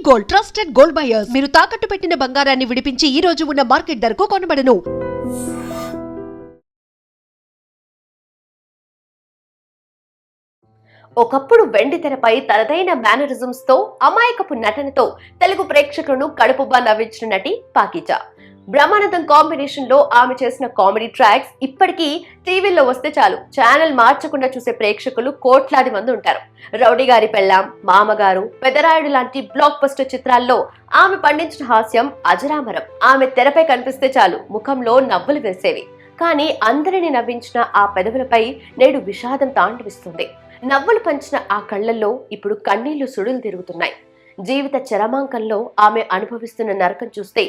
Gold, trusted gold buyers. మీరు తాకట్టు పెట్టిన బంగారాన్ని విడిపించి ఈ రోజు ఉన్న మార్కెట్ ధరకు కొనబడను. ఒకప్పుడు వెండి తెరపై తనదైన మేనరిజమ్స్ తో అమాయకపు నటనతో తెలుగు ప్రేక్షకులను కడుపుబ్బా నవ్వించిన నటి పాకిజా. బ్రహ్మానందం కాంబినేషన్ లో ఆమె చేసిన కామెడీ ట్రాక్స్ ఇప్పటికీ టీవీలో వస్తే చాలు ఛానల్ మార్చకుండా చూసే ప్రేక్షకులు కోట్లాది మంది ఉంటారు. రౌడీ గారి పెళ్ళాం, మామగారు, పెదరాయుడు లాంటి బ్లాక్ బస్టర్ చిత్రాల్లో ఆమె పండించిన హాస్యం అజరామరం. ఆమె తెరపై కనిపిస్తే చాలు ముఖంలో నవ్వులు వేసేవి. కానీ అందరినీ నవ్వించిన ఆ పెదవులపై నేడు విషాదం తాండవిస్తుంది. నవ్వులు పంచిన ఆ కళ్లల్లో ఇప్పుడు కన్నీళ్లు సుడులు తిరుగుతున్నాయి. జీవిత చరమాంకంలో ఆమె అనుభవిస్తున్న నరకం చూస్తే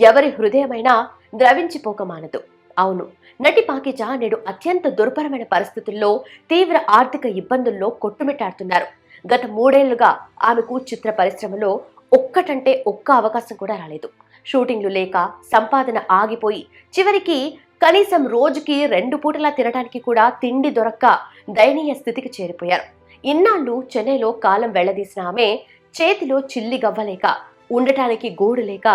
ఎవరి హృదయమైనా ద్రవించిపోక మానదు. అవును, నటి పాకిజా నేడు అత్యంత దుర్భరమైన పరిస్థితుల్లో తీవ్ర ఆర్థిక ఇబ్బందుల్లో కొట్టుమిట్టాడుతున్నారు. గత 3 ఏళ్లుగా ఆమెకు చిత్ర పరిశ్రమలో ఒక్కటంటే ఒక్క అవకాశం కూడా రాలేదు. షూటింగ్లు లేక సంపాదన ఆగిపోయి చివరికి కనీసం రోజుకి 2 పూటలా తినడానికి కూడా తిండి దొరక్క దయనీయ స్థితికి చేరిపోయారు. ఇన్నాళ్లు చెన్నైలో కాలం వెళ్లదీసిన ఆమె చేతిలో చిల్లి గవ్వలేక, ఉండటానికి గూడు లేక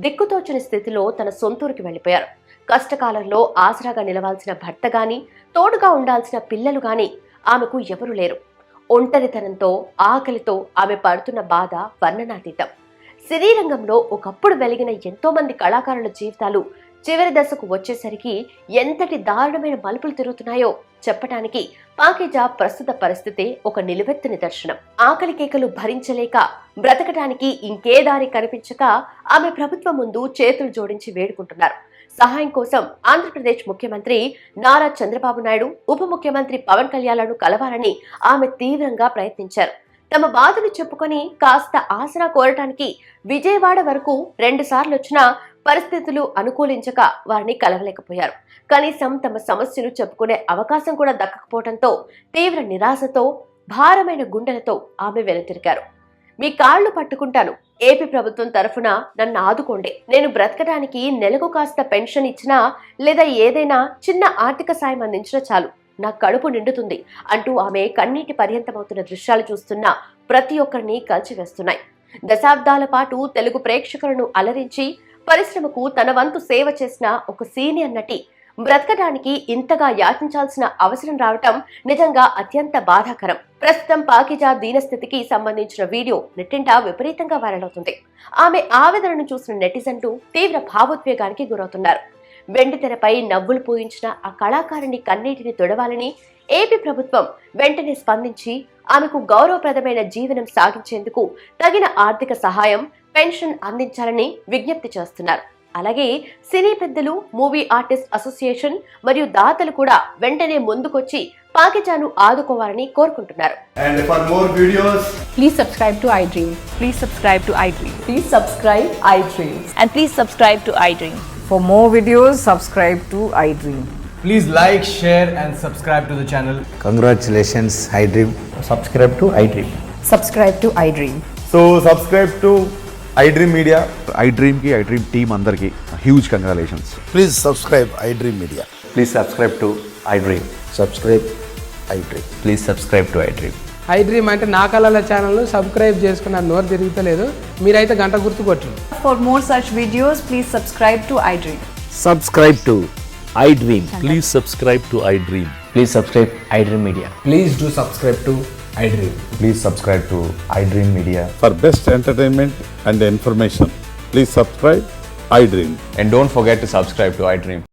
దిక్కుతోచని స్థితిలో తన సొంతూరికి వెళ్లిపోయారు. కష్టకాలంలో ఆసరాగా నిలవాల్సిన భర్త గాని, తోడుగా ఉండాల్సిన పిల్లలు గాని ఆమెకు ఎవరూ లేరు. ఒంటరితనంతో, ఆకలితో ఆమె పడుతున్న బాధ వర్ణనాతీతం. సినీ రంగంలో ఒకప్పుడు వెలిగిన ఎంతో మంది కళాకారుల జీవితాలు చివరి దశకు వచ్చేసరికి ఎంతటి దారుణమైన మలుపులు తిరుగుతున్నాయో చెప్పటానికి పాకిజా ప్రస్తుత పరిస్థితే ఒక నిలువెత్తు నిదర్శనం. ఆకలి కేకలు భరించలేక బ్రతకటానికి ఇంకే దారి కనిపించక ఆమె ప్రభుత్వం ముందు చేతులు జోడించి వేడుకుంటున్నారు. సహాయం కోసం ఆంధ్రప్రదేశ్ ముఖ్యమంత్రి నారా చంద్రబాబు నాయుడు, ఉప ముఖ్యమంత్రి పవన్ కళ్యాణ్లను కలవాలని ఆమె తీవ్రంగా ప్రయత్నించారు. తమ బాధను చెప్పుకొని కాస్త ఆసరా కోరటానికి విజయవాడ వరకు 2 సార్లు వచ్చినా పరిస్థితులు అనుకూలించక వారిని కలవలేకపోయారు. కనీసం తమ సమస్యలు చెప్పుకునే అవకాశం కూడా దక్కకపోవడంతో తీవ్ర నిరాశతో, భారమైన గుండెలతో ఆమె వెనుతిరిగారు. మీ కాళ్లు పట్టుకుంటాను, ఏపీ ప్రభుత్వం తరఫున నన్ను ఆదుకోండి, నేను బ్రతకడానికి నెలకు కాస్త పెన్షన్ ఇచ్చినా లేదా ఏదైనా చిన్న ఆర్థిక సాయం అందించినా చాలు, నా కడుపు నిండుతుంది అంటూ ఆమె కన్నీటి పర్యంతమవుతున్న దృశ్యాలు చూస్తున్న ప్రతి ఒక్కరిని కలిచివేస్తున్నాయి. దశాబ్దాల పాటు తెలుగు ప్రేక్షకులను అలరించి పరిశ్రమకు తన వంతు సేవ చేసిన ఒక సీనియర్ నటి బ్రతకడానికి ఇంతగా యాచించాల్సిన అవసరం రావటం నిజంగా అత్యంత బాధాకరం. ప్రస్తుతం పాకిజా దీనస్థితికి సంబంధించిన వీడియో నెట్టింట విపరీతంగా వైరల్ అవుతుంది. ఆమె ఆవేదనను చూసిన నెటిజన్లు తీవ్ర భావోద్వేగానికి గురవుతున్నారు. వెండి తెరపై నవ్వులు పూయించిన ఆ కళాకారుని కన్నీటిని తొడవాలని ఏపీ ప్రభుత్వం వెంటనే స్పందించి ఆమెకు గౌరవప్రదమైన జీవనం సాగించేందుకు తగిన ఆర్థిక సహాయం, పెన్షన్ అందించాలని విజ్ఞప్తి చేస్తున్నారు. అలాగే సినీ పెద్దలు, మూవీ ఆర్టిస్ట్ అసోసియేషన్ మరియు దాతలు కూడా వెంటనే ముందుకొచ్చి పాకిజాను ఆదుకోవాలని కోరుకుంటున్నారు. And for more videos, please subscribe to iDream. Please subscribe to iDream. Please subscribe iDream. And please subscribe to iDream. For more videos, subscribe to iDream. please like, share and subscribe to the channel. Congratulations, iDream. Subscribe to iDream. Subscribe to iDream. So subscribe to iDream Media. iDream ki iDream team andarki huge congratulations. Please subscribe iDream Media. Please subscribe to iDream. Subscribe iDream. Please subscribe to iDream. iDream అంటే నా కళల ఛానల్ను subscribe చేసుకున్న నోరు తిరుగుతలేదు, మీరైతే గంట గుర్తు కొట్టండి. For more such videos, please subscribe to iDream. Subscribe to iDream. Please subscribe to iDream. Please subscribe iDream Media. Please do subscribe to iDream. Please subscribe to iDream Media. For best entertainment and information, please subscribe iDream. And don't forget to subscribe to iDream.